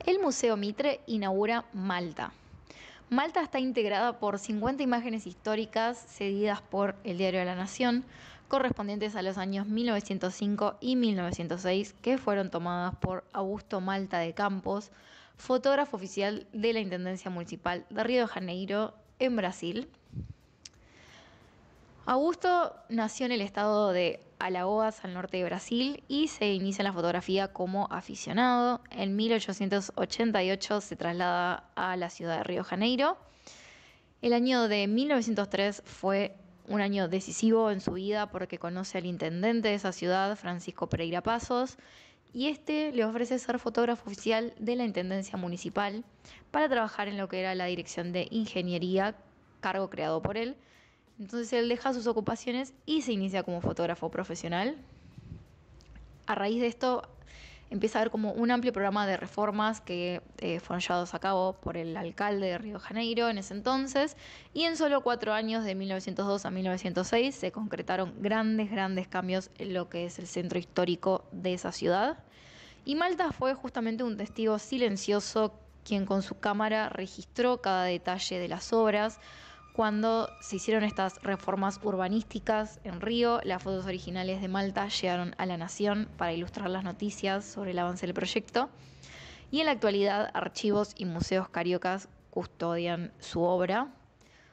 El Museo Mitre inaugura Malta. Malta está integrada por 50 imágenes históricas cedidas por el Diario de la Nación, correspondientes a los años 1905 y 1906, que fueron tomadas por Augusto Malta de Campos, fotógrafo oficial de la Intendencia Municipal de Río de Janeiro, en Brasil. Augusto nació en el estado de Alagoas, al norte de Brasil, y se inicia en la fotografía como aficionado. En 1888 se traslada a la ciudad de Río de Janeiro. El año de 1903 fue un año decisivo en su vida porque conoce al intendente de esa ciudad, Francisco Pereira Pasos, y este le ofrece ser fotógrafo oficial de la Intendencia Municipal para trabajar en lo que era la Dirección de Ingeniería, cargo creado por él. Entonces él deja sus ocupaciones y se inicia como fotógrafo profesional. A raíz de esto empieza a haber como un amplio programa de reformas que fueron llevados a cabo por el alcalde de Río de Janeiro en ese entonces, y en solo 4 años, de 1902 a 1906, se concretaron grandes cambios en lo que es el centro histórico de esa ciudad. Y Malta fue justamente un testigo silencioso quien con su cámara registró cada detalle de las obras. Cuando se hicieron estas reformas urbanísticas en Río, las fotos originales de Malta llegaron a La Nación para ilustrar las noticias sobre el avance del proyecto. Y en la actualidad, archivos y museos cariocas custodian su obra.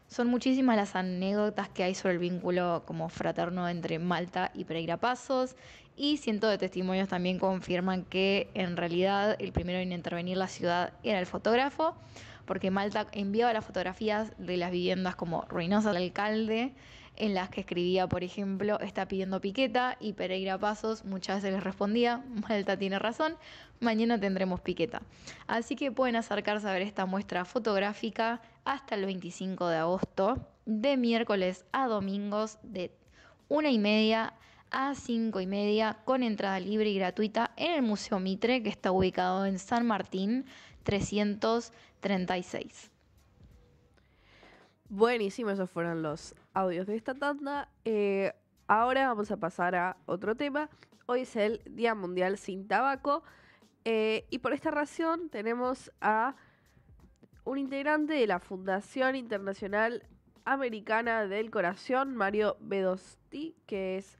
Son muchísimas las anécdotas que hay sobre el vínculo como fraterno entre Malta y Pereira Pasos, y cientos de testimonios también confirman que en realidad el primero en intervenir la ciudad era el fotógrafo, porque Malta enviaba las fotografías de las viviendas como ruinosas al alcalde, en las que escribía, por ejemplo, está pidiendo piqueta, y Pereira Pasos muchas veces les respondía, Malta tiene razón, mañana tendremos piqueta. Así que pueden acercarse a ver esta muestra fotográfica hasta el 25 de agosto, de miércoles a domingos, de 1:30 a 5:30, con entrada libre y gratuita en el Museo Mitre, que está ubicado en San Martín 336. Buenísimo, esos fueron los audios de esta tanda. Ahora vamos a pasar a otro tema. Hoy es el Día Mundial sin Tabaco. Y por esta razón tenemos a un integrante de la Fundación Internacional Americana del Corazón, Mario Bedosti, que es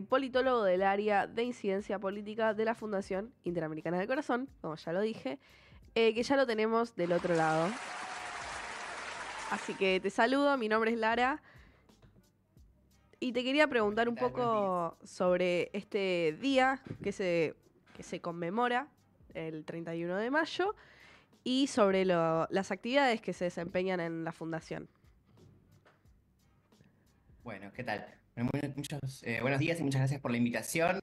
politólogo del área de incidencia política de la Fundación Interamericana del Corazón, como ya lo dije, que ya lo tenemos del otro lado. Así que te saludo, mi nombre es Lara. Y te quería preguntar un poco sobre este día que se conmemora el 31 de mayo y sobre las actividades que se desempeñan en la fundación. Bueno, ¿qué tal? Buenos días y muchas gracias por la invitación.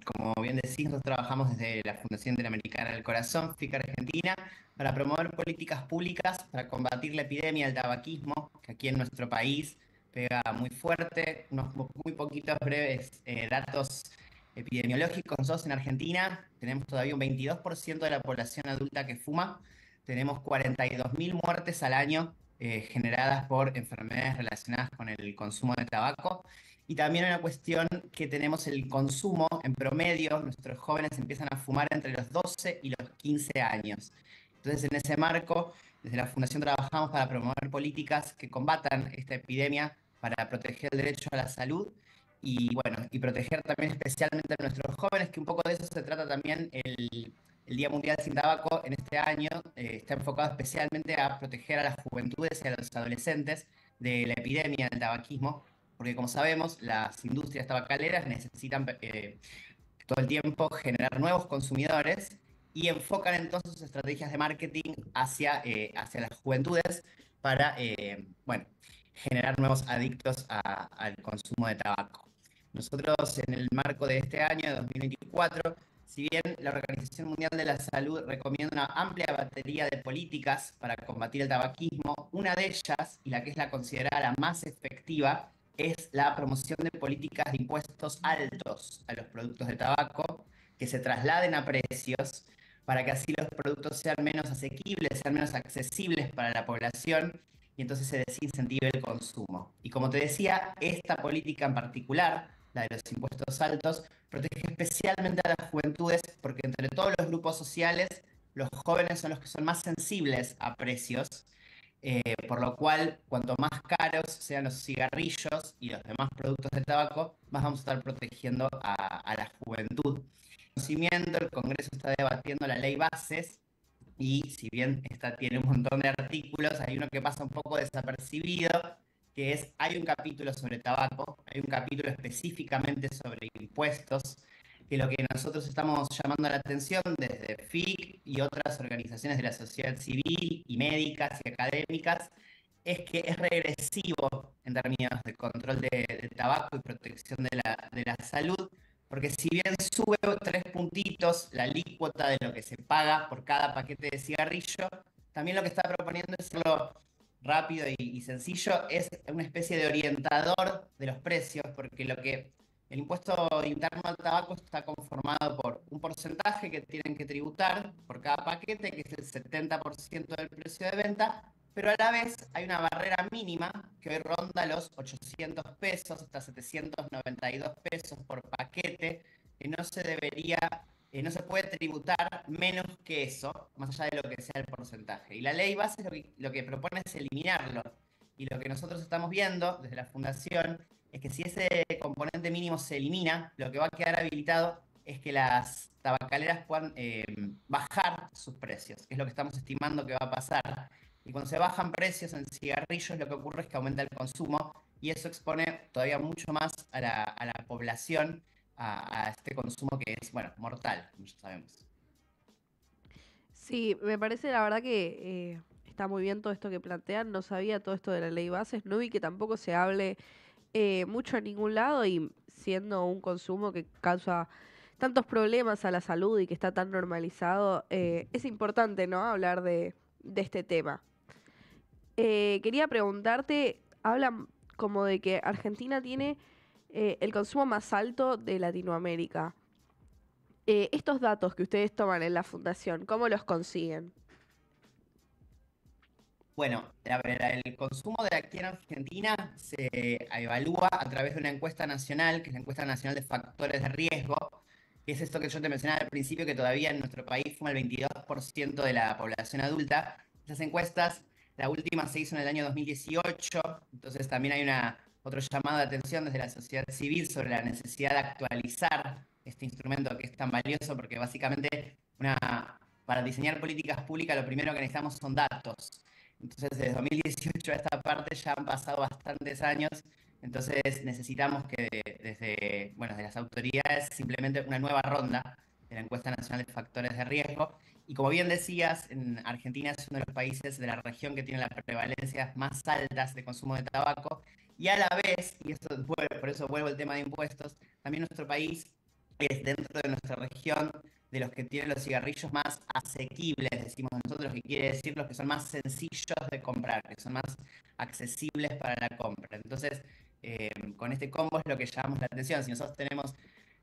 Como bien decís, nosotros trabajamos desde la Fundación Interamericana del Corazón, FIC Argentina, para promover políticas públicas para combatir la epidemia del tabaquismo, que aquí en nuestro país pega muy fuerte. Unos muy poquitos breves datos epidemiológicos. Nosotros en Argentina tenemos todavía un 22% de la población adulta que fuma. Tenemos 42.000 muertes al año generadas por enfermedades relacionadas con el consumo de tabaco. Y también una cuestión que tenemos el consumo en promedio, nuestros jóvenes empiezan a fumar entre los 12 y los 15 años. Entonces, en ese marco, desde la Fundación trabajamos para promover políticas que combatan esta epidemia, para proteger el derecho a la salud y, bueno, y proteger también especialmente a nuestros jóvenes, que un poco de eso se trata también el Día Mundial sin Tabaco en este año. Está enfocado especialmente a proteger a las juventudes y a los adolescentes de la epidemia del tabaquismo, porque como sabemos, las industrias tabacaleras necesitan todo el tiempo generar nuevos consumidores y enfocan entonces sus estrategias de marketing hacia las juventudes para, bueno, generar nuevos adictos al consumo de tabaco. Nosotros, en el marco de este año, de 2024, si bien la Organización Mundial de la Salud recomienda una amplia batería de políticas para combatir el tabaquismo, una de ellas, y la que es la considerada la más efectiva, es la promoción de políticas de impuestos altos a los productos de tabaco, que se trasladen a precios para que así los productos sean menos asequibles, sean menos accesibles para la población, y entonces se desincentive el consumo. Y como te decía, esta política en particular, la de los impuestos altos, protege especialmente a las juventudes, porque entre todos los grupos sociales los jóvenes son los que son más sensibles a precios, por lo cual cuanto más caros sean los cigarrillos y los demás productos de tabaco, más vamos a estar protegiendo a la juventud. Conocimiento, el Congreso está debatiendo la ley bases y si bien esta tiene un montón de artículos, hay uno que pasa un poco desapercibido, que es, hay un capítulo sobre tabaco, hay un capítulo específicamente sobre impuestos, que lo que nosotros estamos llamando la atención desde FIC y otras organizaciones de la sociedad civil y médicas y académicas, es que es regresivo en términos de control de tabaco y protección de la salud, porque si bien sube 3 puntitos la alícuota de lo que se paga por cada paquete de cigarrillo, también lo que está proponiendo es hacerlo rápido y sencillo, es una especie de orientador de los precios, porque lo que el impuesto interno al tabaco está conformado por un porcentaje que tienen que tributar por cada paquete, que es el 70% del precio de venta, pero a la vez hay una barrera mínima que hoy ronda los 800 pesos hasta 792 pesos por paquete, que no se debería, no se puede tributar menos que eso, más allá de lo que sea el porcentaje. Y la ley base lo que propone es eliminarlo. Y lo que nosotros estamos viendo desde la Fundación es que si ese componente mínimo se elimina, lo que va a quedar habilitado es que las tabacaleras puedan bajar sus precios, que es lo que estamos estimando que va a pasar. Y cuando se bajan precios en cigarrillos, lo que ocurre es que aumenta el consumo y eso expone todavía mucho más a la población a este consumo que es, bueno, mortal, como ya sabemos. Sí, me parece la verdad que está muy bien todo esto que plantean. No sabía todo esto de la ley bases, no vi que tampoco se hable mucho en ningún lado y siendo un consumo que causa tantos problemas a la salud y que está tan normalizado, es importante, ¿no? Hablar de este tema. Quería preguntarte, hablan como de que Argentina tiene el consumo más alto de Latinoamérica. Estos datos que ustedes toman en la fundación, ¿cómo los consiguen? Bueno, a ver, el consumo de aquí en Argentina se evalúa a través de una encuesta nacional, que es la encuesta nacional de factores de riesgo, que es esto que yo te mencionaba al principio, que todavía en nuestro país fuma el 22% de la población adulta. Esas encuestas, la última se hizo en el año 2018, entonces también hay otro llamado de atención desde la sociedad civil sobre la necesidad de actualizar este instrumento que es tan valioso, porque básicamente para diseñar políticas públicas lo primero que necesitamos son datos. Entonces, desde 2018 a esta parte ya han pasado bastantes años, entonces necesitamos que desde las autoridades simplemente una nueva ronda de la encuesta nacional de factores de riesgo. Y como bien decías, en Argentina es uno de los países de la región que tiene las prevalencias más altas de consumo de tabaco y a la vez, y esto, por eso vuelvo al tema de impuestos, también nuestro país es dentro de nuestra región de los que tienen los cigarrillos más asequibles, decimos nosotros, que quiere decir los que son más sencillos de comprar, que son más accesibles para la compra. Entonces, con este combo es lo que llamamos la atención. Si nosotros tenemos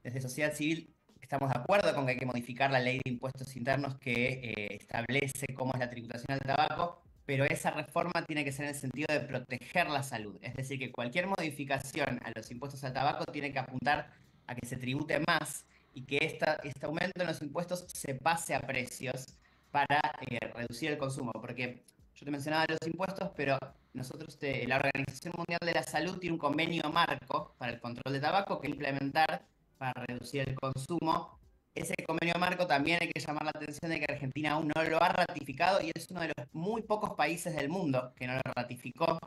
desde sociedad civil, estamos de acuerdo con que hay que modificar la ley de impuestos internos que establece cómo es la tributación al tabaco, pero esa reforma tiene que ser en el sentido de proteger la salud. Es decir, que cualquier modificación a los impuestos al tabaco tiene que apuntar a que se tribute más y que este aumento en los impuestos se pase a precios para reducir el consumo. Porque yo te mencionaba los impuestos, pero nosotros, la Organización Mundial de la Salud tiene un convenio marco para el control de tabaco que implementar para reducir el consumo. Ese convenio marco también hay que llamar la atención de que Argentina aún no lo ha ratificado y es uno de los muy pocos países del mundo que no lo ratificó.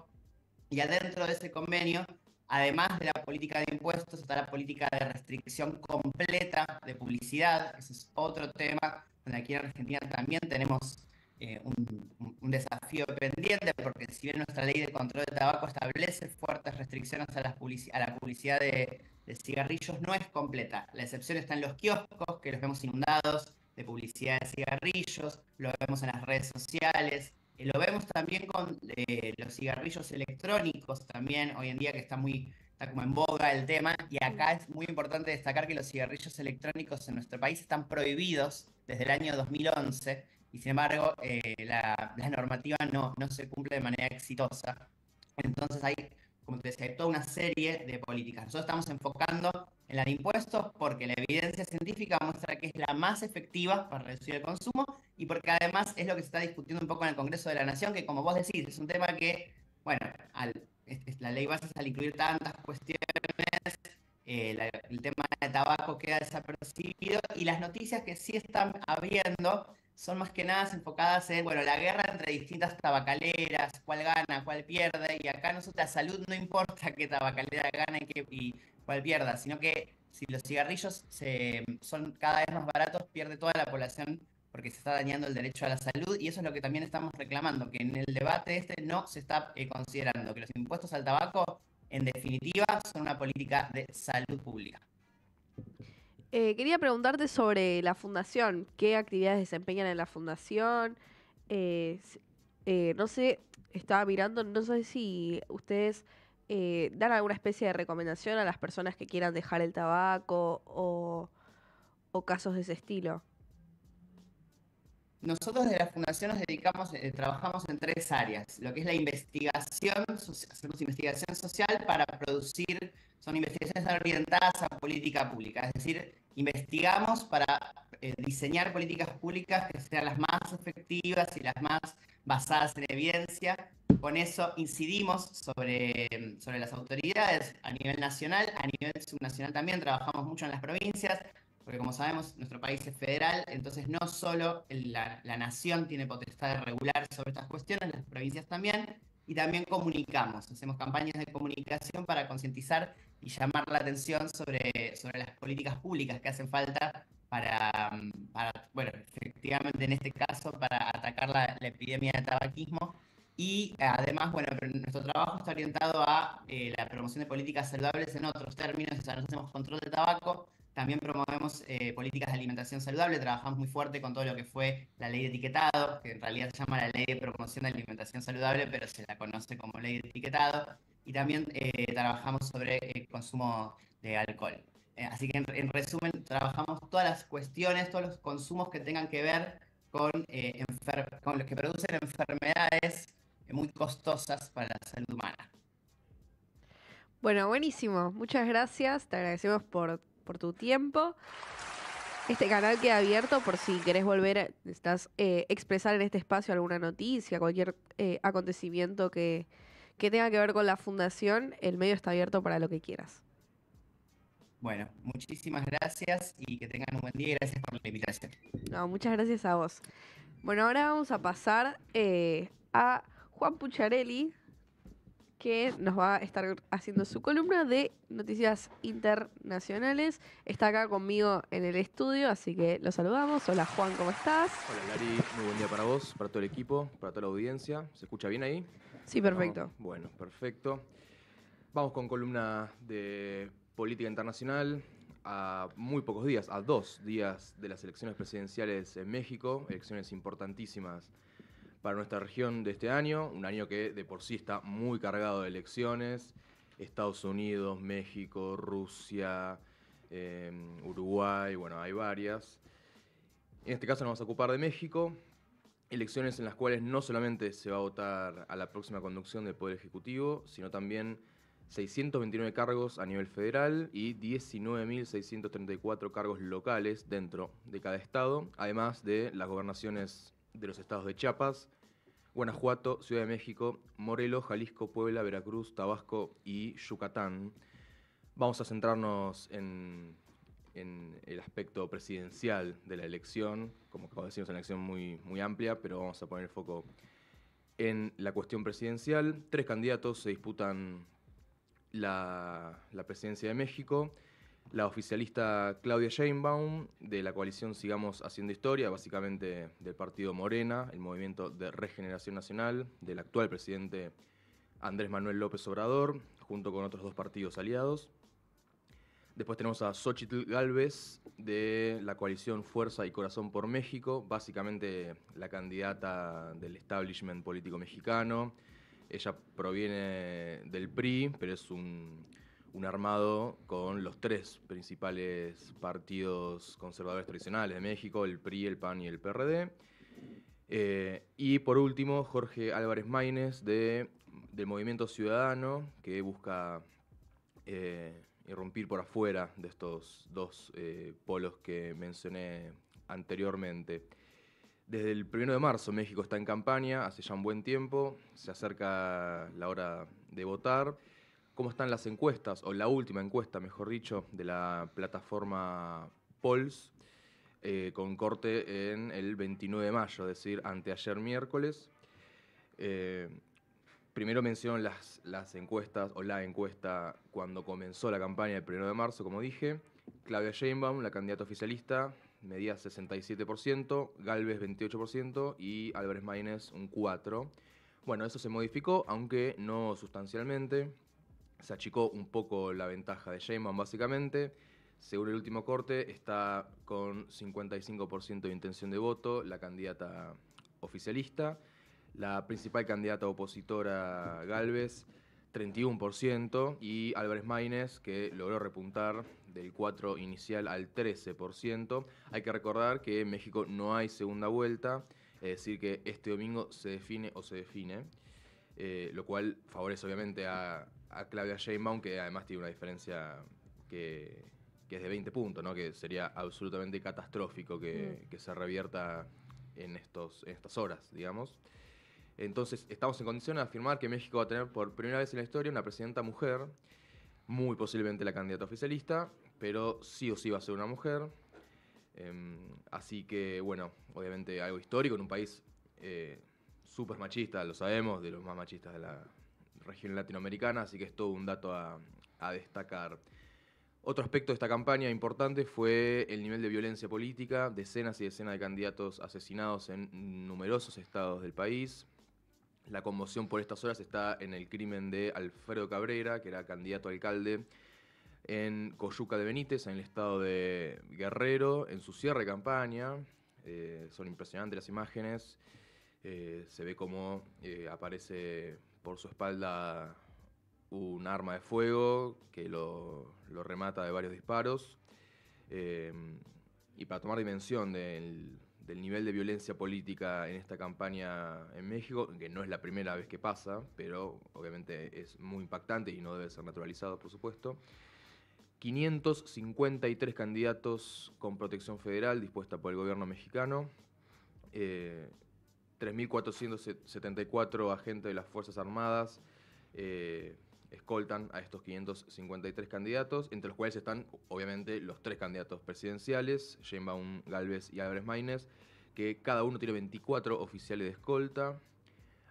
Y adentro de ese convenio, además de la política de impuestos, está la política de restricción completa de publicidad. Ese es otro tema donde aquí en Argentina también tenemos un desafío pendiente, porque si bien nuestra ley de control de tabaco establece fuertes restricciones a la publicidad de cigarrillos, no es completa. La excepción está en los kioscos, que los vemos inundados de publicidad de cigarrillos, lo vemos en las redes sociales, lo vemos también con los cigarrillos electrónicos también, hoy en día que está como en boga el tema, y acá es muy importante destacar que los cigarrillos electrónicos en nuestro país están prohibidos desde el año 2011, y sin embargo la normativa no se cumple de manera exitosa. Entonces hay, como te decía, hay toda una serie de políticas. Nosotros estamos enfocando en la de impuestos porque la evidencia científica muestra que es la más efectiva para reducir el consumo y porque además es lo que se está discutiendo un poco en el Congreso de la Nación, que como vos decís, es un tema que, bueno, la ley base al incluir tantas cuestiones, el tema de tabaco queda desapercibido y las noticias que sí están habiendo son más que nada enfocadas en, bueno, la guerra entre distintas tabacaleras, cuál gana, cuál pierde, y acá nosotros la salud no importa qué tabacalera gana y cuál pierda, sino que si los cigarrillos son cada vez más baratos, pierde toda la población porque se está dañando el derecho a la salud y eso es lo que también estamos reclamando, que en el debate este no se está considerando que los impuestos al tabaco en definitiva, son una política de salud pública. Quería preguntarte sobre la fundación. ¿Qué actividades desempeñan en la fundación? No sé, estaba mirando, no sé si ustedes dan alguna especie de recomendación a las personas que quieran dejar el tabaco o casos de ese estilo. Nosotros de la Fundación nos dedicamos, trabajamos en tres áreas. Lo que es la investigación, hacemos investigación social para producir, son investigaciones orientadas a política pública. Es decir, investigamos para diseñar políticas públicas que sean las más efectivas y las más basadas en evidencia. Con eso incidimos sobre las autoridades a nivel nacional, a nivel subnacional también, trabajamos mucho en las provincias, porque como sabemos, nuestro país es federal, entonces no solo la nación tiene potestad de regular sobre estas cuestiones, las provincias también, y también comunicamos, hacemos campañas de comunicación para concientizar y llamar la atención sobre las políticas públicas que hacen falta bueno, efectivamente en este caso, para atacar la epidemia de tabaquismo. Y además, bueno, nuestro trabajo está orientado a la promoción de políticas saludables en otros términos, o sea, nosotros hacemos control de tabaco, también promovemos políticas de alimentación saludable, trabajamos muy fuerte con todo lo que fue la ley de etiquetado, que en realidad se llama la ley de promoción de alimentación saludable, pero se la conoce como ley de etiquetado, y también trabajamos sobre el consumo de alcohol. Así que en resumen, trabajamos todas las cuestiones, todos los consumos que tengan que ver con los que producen enfermedades muy costosas para la salud humana. Bueno, buenísimo. Muchas gracias. Te agradecemos por tu tiempo. Este canal queda abierto por si querés volver, necesitas expresar en este espacio alguna noticia, cualquier acontecimiento que tenga que ver con la fundación. El medio está abierto para lo que quieras. Bueno, muchísimas gracias y que tengan un buen día y gracias por la invitación. No, muchas gracias a vos. Bueno, ahora vamos a pasar a Juan Pucciarelli, que nos va a estar haciendo su columna de noticias internacionales. Está acá conmigo en el estudio, así que lo saludamos. Hola Juan, ¿cómo estás? Hola Lari, muy buen día para vos, para todo el equipo, para toda la audiencia. ¿Se escucha bien ahí? Sí, perfecto. No, bueno, perfecto. Vamos con columna de política internacional a muy pocos días, a 2 días de las elecciones presidenciales en México, elecciones importantísimas para nuestra región de este año, un año que de por sí está muy cargado de elecciones. Estados Unidos, México, Rusia, Uruguay, bueno, hay varias. En este caso nos vamos a ocupar de México, elecciones en las cuales no solamente se va a votar a la próxima conducción del Poder Ejecutivo, sino también 629 cargos a nivel federal y 19.634 cargos locales dentro de cada estado, además de las gobernaciones de los estados de Chiapas, Guanajuato, Ciudad de México, Morelos, Jalisco, Puebla, Veracruz, Tabasco y Yucatán. Vamos a centrarnos en el aspecto presidencial de la elección. Como acabo de decir, es una elección muy amplia, pero vamos a poner el foco en la cuestión presidencial. 3 candidatos se disputan la presidencia de México. La oficialista Claudia Sheinbaum, de la coalición Sigamos Haciendo Historia, básicamente del partido Morena, el Movimiento de Regeneración Nacional, del actual presidente Andrés Manuel López Obrador, junto con otros 2 partidos aliados. Después tenemos a Xóchitl Gálvez, de la coalición Fuerza y Corazón por México, básicamente la candidata del establishment político mexicano. Ella proviene del PRI, pero es un armado con los 3 principales partidos conservadores tradicionales de México, el PRI, el PAN y el PRD. Y por último, Jorge Álvarez Maínez, del Movimiento Ciudadano, que busca irrumpir por afuera de estos 2 polos que mencioné anteriormente. Desde el 1 de marzo México está en campaña, hace ya un buen tiempo, se acerca la hora de votar. ¿Cómo están las encuestas, o la última encuesta, mejor dicho, de la plataforma Polls, con corte en el 29 de mayo, es decir, anteayer miércoles? Primero menciono las encuestas, o la encuesta cuando comenzó la campaña el 1 de marzo, como dije. Claudia Sheinbaum, la candidata oficialista, medía 67%, Gálvez 28% y Álvarez Maínez un 4%. Bueno, eso se modificó, aunque no sustancialmente. Se achicó un poco la ventaja de Sheinbaum, básicamente. Según el último corte, está con 55% de intención de voto la candidata oficialista. La principal candidata opositora, Gálvez, 31%, y Álvarez Maínez, que logró repuntar del 4% inicial al 13%. Hay que recordar que en México no hay segunda vuelta, es decir, que este domingo se define o se define, lo cual favorece obviamente a Claudia Sheinbaum, que además tiene una diferencia que es de 20 puntos, ¿no? Que sería absolutamente catastrófico que se revierta en estas horas, digamos. Entonces, estamos en condiciones de afirmar que México va a tener por primera vez en la historia una presidenta mujer, muy posiblemente la candidata oficialista, pero sí o sí va a ser una mujer. Así que, bueno, obviamente algo histórico en un país súper machista, lo sabemos, de los más machistas de la región latinoamericana, así que es todo un dato a destacar. Otro aspecto de esta campaña importante fue el nivel de violencia política, decenas y decenas de candidatos asesinados en numerosos estados del país. La conmoción por estas horas está en el crimen de Alfredo Cabrera, que era candidato a alcalde en Coyuca de Benítez, en el estado de Guerrero, en su cierre de campaña. Son impresionantes las imágenes. Se ve cómo aparece por su espalda un arma de fuego que lo remata de varios disparos. Y para tomar dimensión del nivel de violencia política en esta campaña en México, que no es la primera vez que pasa, pero obviamente es muy impactante y no debe ser naturalizado, por supuesto. 553 candidatos con protección federal dispuesta por el gobierno mexicano, 3.474 agentes de las Fuerzas Armadas escoltan a estos 553 candidatos, entre los cuales están obviamente los 3 candidatos presidenciales, Sheinbaum, Gálvez y Álvarez Maínez, que cada uno tiene 24 oficiales de escolta,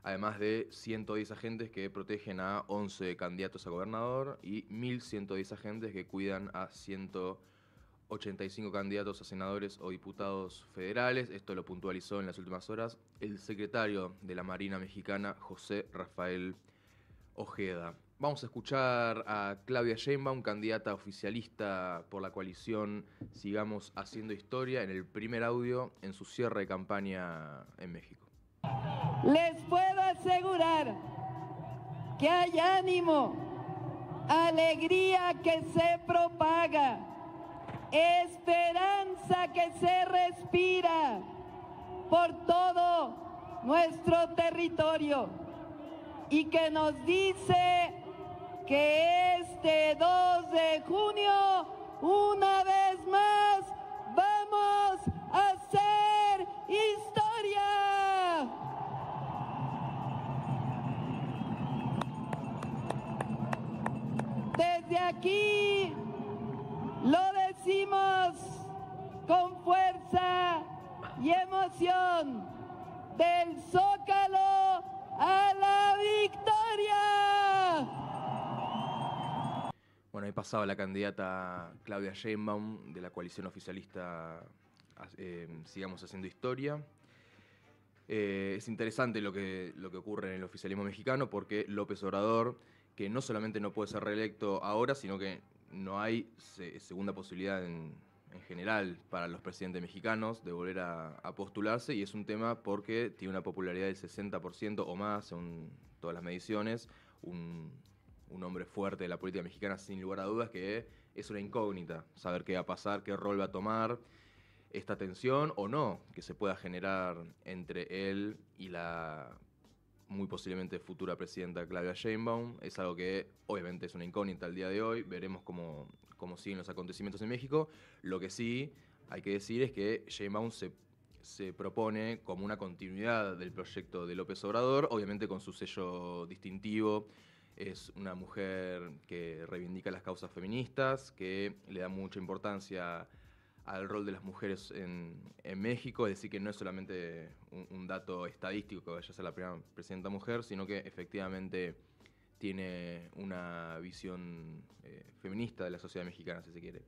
además de 110 agentes que protegen a 11 candidatos a gobernador y 1.110 agentes que cuidan a 185 candidatos a senadores o diputados federales. Esto lo puntualizó en las últimas horas el secretario de la Marina Mexicana, José Rafael Ojeda. Vamos a escuchar a Claudia Sheinbaum, candidata oficialista por la coalición Sigamos Haciendo Historia, en el primer audio en su cierre de campaña en México. Les puedo asegurar que hay ánimo, alegría que se propaga, esperanza que se respira por todo nuestro territorio y que nos dice que este 2 de junio, una vez más, vamos a hacer historia. Desde aquí lo decimos con fuerza y emoción, del Zócalo a la victoria. Bueno, ahí pasaba la candidata Claudia Sheinbaum de la coalición oficialista Sigamos Haciendo Historia. Es interesante lo que ocurre en el oficialismo mexicano, porque López Obrador, que no solamente no puede ser reelecto ahora, sino que no hay segunda posibilidad en general para los presidentes mexicanos de volver a postularse, y es un tema porque tiene una popularidad del 60% o más según todas las mediciones, un hombre fuerte de la política mexicana sin lugar a dudas, que es una incógnita saber qué va a pasar, qué rol va a tomar, esta tensión o no que se pueda generar entre él y la muy posiblemente futura presidenta Claudia Sheinbaum. Es algo que obviamente es una incógnita al día de hoy. Veremos cómo siguen los acontecimientos en México. Lo que sí hay que decir es que Sheinbaum se se propone como una continuidad del proyecto de López Obrador, obviamente con su sello distintivo. Es una mujer que reivindica las causas feministas, que le da mucha importancia al rol de las mujeres en México, es decir, que no es solamente un dato estadístico que vaya a ser la primera presidenta mujer, sino que efectivamente tiene una visión feminista de la sociedad mexicana, si se quiere.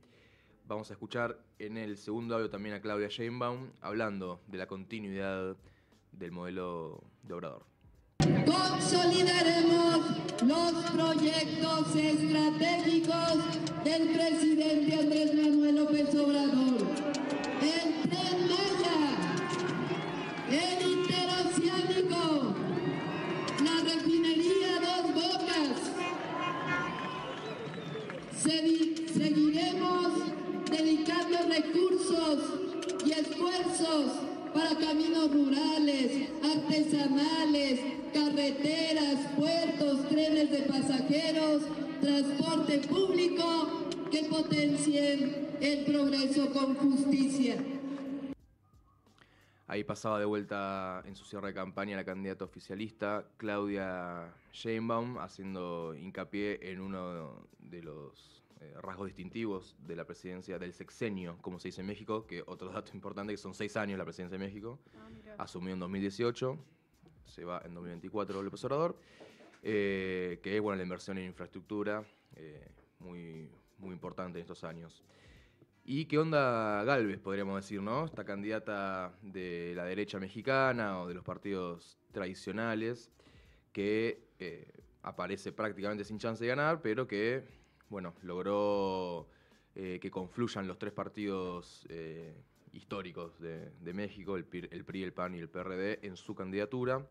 Vamos a escuchar en el segundo audio también a Claudia Sheinbaum hablando de la continuidad del modelo de Obrador. Consolidaremos los proyectos estratégicos del presidente Andrés Manuel López Obrador. El Tren Maya, el Interoceánico, la refinería Dos Bocas. Seguiremos dedicando recursos y esfuerzos para caminos rurales, artesanales, carreteras, puertos, trenes de pasajeros, transporte público que potencien el progreso con justicia. Ahí pasaba de vuelta en su cierre de campaña la candidata oficialista Claudia Sheinbaum, haciendo hincapié en uno de los rasgos distintivos de la presidencia del sexenio, como se dice en México, que otro dato importante que son 6 años la presidencia de México, asumió en 2018, se va en 2024 López Obrador, que es la inversión en infraestructura, muy, muy importante en estos años. ¿Y qué onda Gálvez, podríamos decir, no? Esta candidata de la derecha mexicana o de los partidos tradicionales que aparece prácticamente sin chance de ganar, pero que, logró que confluyan los 3 partidos históricos de México, el PRI, el PAN y el PRD, en su candidatura.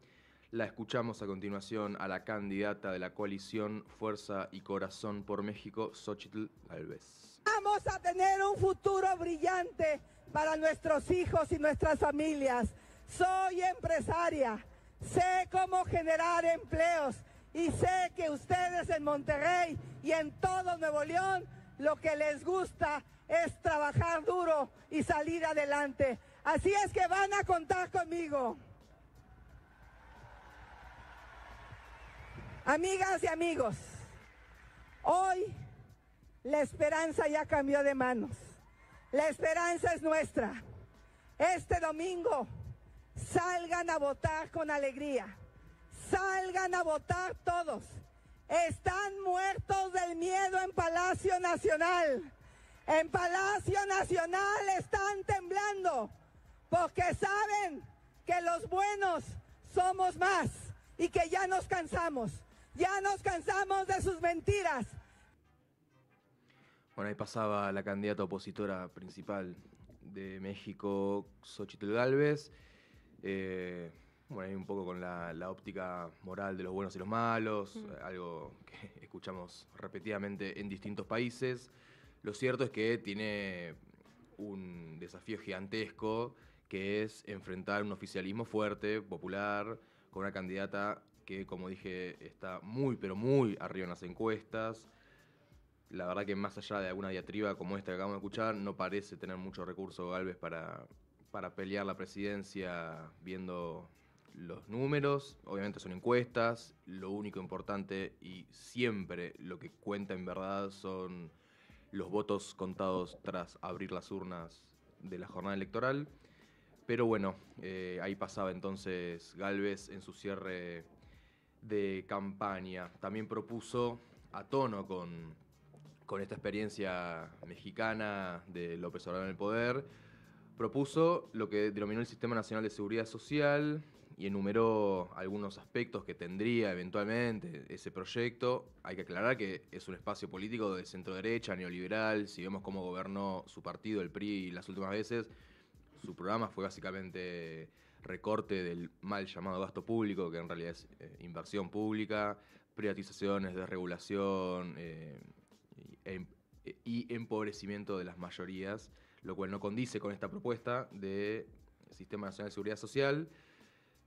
La escuchamos a continuación a la candidata de la coalición Fuerza y Corazón por México, Xóchitl Gálvez. Vamos a tener un futuro brillante para nuestros hijos y nuestras familias. Soy empresaria, sé cómo generar empleos y sé que ustedes en Monterrey y en todo Nuevo León lo que les gusta es trabajar duro y salir adelante. Así es que van a contar conmigo. Amigas y amigos, hoy la esperanza ya cambió de manos. La esperanza es nuestra. Este domingo salgan a votar con alegría. Salgan a votar todos. Están muertos del miedo en Palacio Nacional. En Palacio Nacional están temblando porque saben que los buenos somos más y que ya nos cansamos. Ya nos cansamos de sus mentiras. Ahí pasaba la candidata opositora principal de México, Xóchitl Gálvez. Ahí un poco con la óptica moral de los buenos y los malos, algo que escuchamos repetidamente en distintos países. Lo cierto es que tiene un desafío gigantesco, que es enfrentar un oficialismo fuerte, popular, con una candidata que, como dije, está muy, pero muy arriba en las encuestas. La verdad que más allá de alguna diatriba como esta que acabamos de escuchar, no parece tener mucho recurso Gálvez para pelear la presidencia viendo los números. Obviamente son encuestas, lo único importante y siempre lo que cuenta en verdad son los votos contados tras abrir las urnas de la jornada electoral. Pero ahí pasaba entonces Gálvez en su cierre de campaña. También propuso, a tono con esta experiencia mexicana de López Obrador en el poder, propuso lo que denominó el Sistema Nacional de Seguridad Social y enumeró algunos aspectos que tendría eventualmente ese proyecto. Hay que aclarar que es un espacio político de centro-derecha, neoliberal. Si vemos cómo gobernó su partido, el PRI, las últimas veces, su programa fue básicamente recorte del mal llamado gasto público, que en realidad es inversión pública, privatizaciones, desregulación y empobrecimiento de las mayorías, lo cual no condice con esta propuesta de Sistema Nacional de Seguridad Social,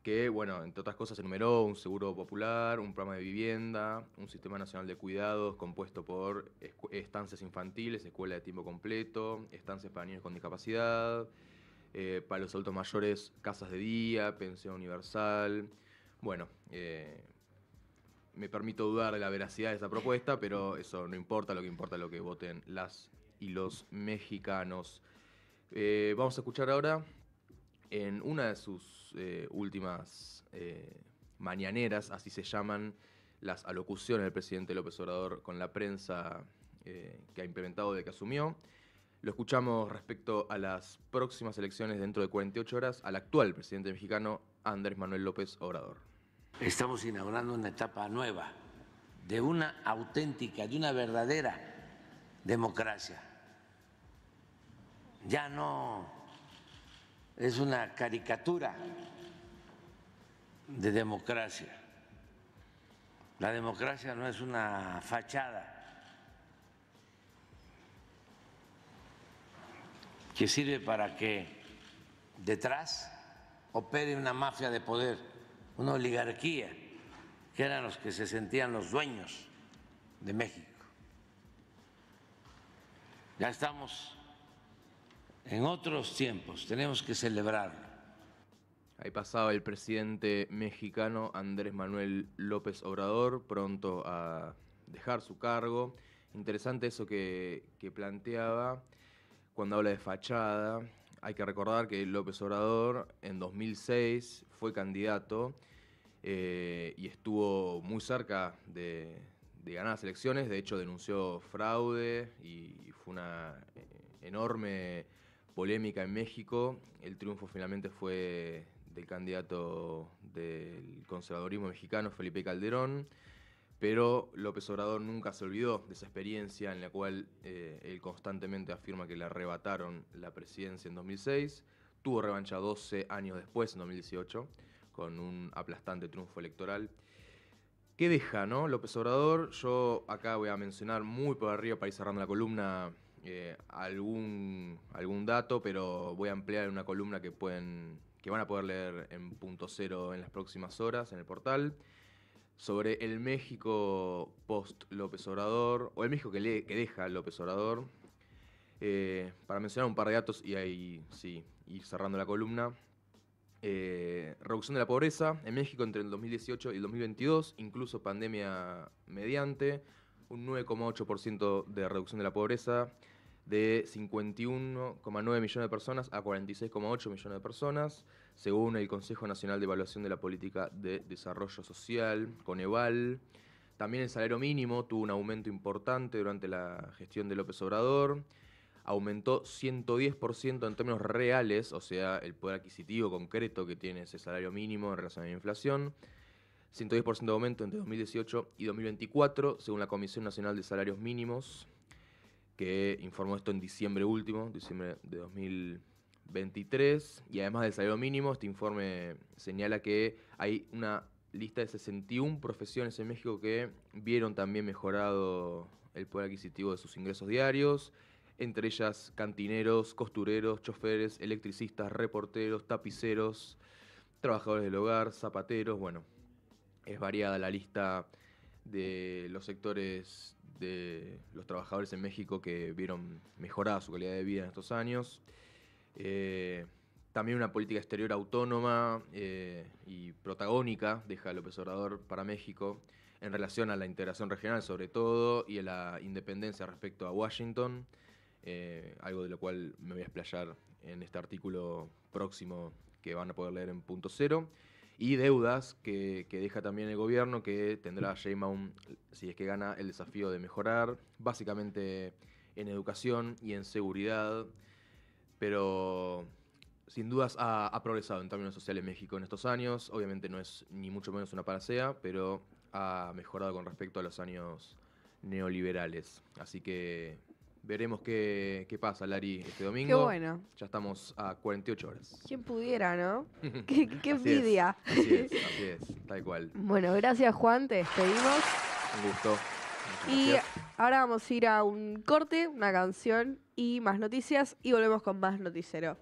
que, entre otras cosas, enumeró un seguro popular, un programa de vivienda, un sistema nacional de cuidados compuesto por estancias infantiles, escuela de tiempo completo, estancias para niños con discapacidad, Para los adultos mayores, casas de día, pensión universal. Bueno, me permito dudar de la veracidad de esta propuesta, pero eso no importa, lo que importa es lo que voten las y los mexicanos. Vamos a escuchar ahora en una de sus últimas mañaneras, así se llaman las alocuciones del presidente López Obrador con la prensa que ha implementado desde que asumió. Lo escuchamos respecto a las próximas elecciones dentro de 48 horas al actual presidente mexicano Andrés Manuel López Obrador. Estamos inaugurando una etapa nueva de una auténtica, de una verdadera democracia. Ya no es una caricatura de democracia. La democracia no es una fachada que sirve para que detrás opere una mafia de poder, una oligarquía, que eran los que se sentían los dueños de México. Ya estamos en otros tiempos, tenemos que celebrarlo. Ahí pasaba el presidente mexicano Andrés Manuel López Obrador, pronto a dejar su cargo. Interesante eso que planteaba cuando habla de fachada. Hay que recordar que López Obrador en 2006 fue candidato y estuvo muy cerca de ganar las elecciones. De hecho, denunció fraude y fue una enorme polémica en México. El triunfo finalmente fue del candidato del conservadurismo mexicano, Felipe Calderón, pero López Obrador nunca se olvidó de esa experiencia en la cual él constantemente afirma que le arrebataron la presidencia en 2006, tuvo revancha 12 años después, en 2018, con un aplastante triunfo electoral. ¿Qué deja, no? López Obrador, yo acá voy a mencionar muy por arriba para ir cerrando la columna algún dato, pero voy a ampliar en una columna que van a poder leer en Punto Cero en las próximas horas en el portal, sobre el México post López Obrador, o el México que deja López Obrador, para mencionar un par de datos y ahí sí, ir cerrando la columna. Reducción de la pobreza en México entre el 2018 y el 2022, incluso pandemia mediante, un 9,8% de reducción de la pobreza, de 51,9 millones de personas a 46,8 millones de personas, según el Consejo Nacional de Evaluación de la Política de Desarrollo Social, Coneval. También el salario mínimo tuvo un aumento importante durante la gestión de López Obrador. Aumentó 110% en términos reales, o sea, el poder adquisitivo concreto que tiene ese salario mínimo en relación a la inflación. 110% de aumento entre 2018 y 2024, según la Comisión Nacional de Salarios Mínimos, que informó esto en diciembre último, diciembre de 2023. Y además del salario mínimo, este informe señala que hay una lista de 61 profesiones en México que vieron también mejorado el poder adquisitivo de sus ingresos diarios, entre ellas cantineros, costureros, choferes, electricistas, reporteros, tapiceros, trabajadores del hogar, zapateros. Bueno, es variada la lista de los sectores de los trabajadores en México que vieron mejorada su calidad de vida en estos años. También una política exterior autónoma y protagónica deja López Obrador para México en relación a la integración regional sobre todo y a la independencia respecto a Washington, algo de lo cual me voy a explayar en este artículo próximo que van a poder leer en Punto Cero. Y deudas que deja también el gobierno, que tendrá Sheinbaum, si es que gana, el desafío de mejorar, básicamente en educación y en seguridad, pero sin dudas ha progresado en términos sociales México en estos años. Obviamente no es ni mucho menos una panacea, pero ha mejorado con respecto a los años neoliberales. Así que veremos qué pasa, Lari, este domingo. Qué bueno. Ya estamos a 48 horas. ¿Quién pudiera, no? Qué envidia. Así es, tal cual. Bueno, gracias Juan, te despedimos. Un gusto. Y ahora vamos a ir a un corte, una canción y más noticias y volvemos con más Noticiero.